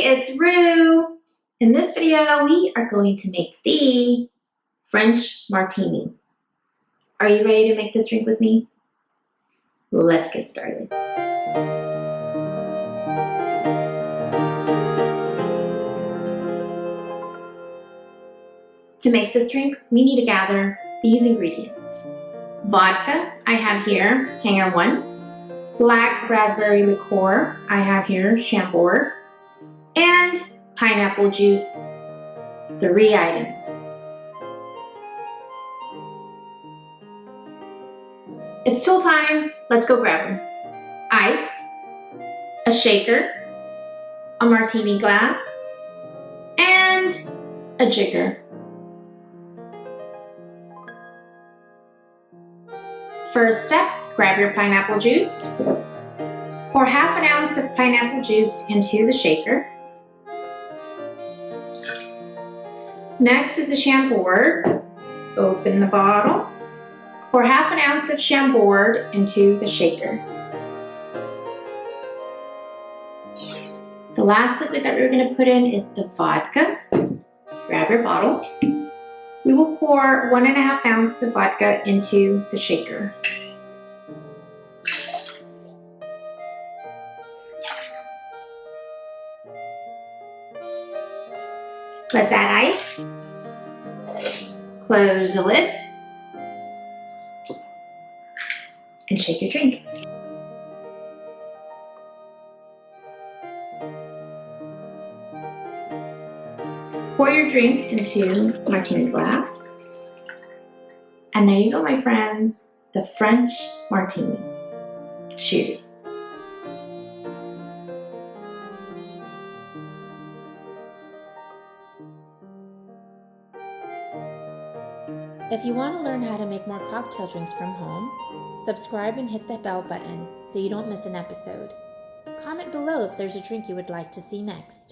it's Rue. In this video, we are going to make the French Martini. Are you ready to make this drink with me? Let's get started. To make this drink, we need to gather these ingredients. Vodka, I have here, hanger 1. Black raspberry liqueur, I have here, chambord. And pineapple juice, 3 items. It's tool time, let's go grab them. Ice, a shaker, a martini glass, and a jigger. First step, grab your pineapple juice. Pour half an ounce of pineapple juice into the shaker. Next is a chambord. Open the bottle. Pour half an ounce of chambord into the shaker. The last liquid that we're going to put in is the vodka. Grab your bottle. We will pour 1.5 ounces of vodka into the shaker. Let's add ice. Close the lid. And shake your drink. Pour your drink into a martini glass. And there you go, my friends, the French Martini. Cheers. If you want to learn how to make more cocktail drinks from home, subscribe and hit the bell button so you don't miss an episode. Comment below if there's a drink you would like to see next.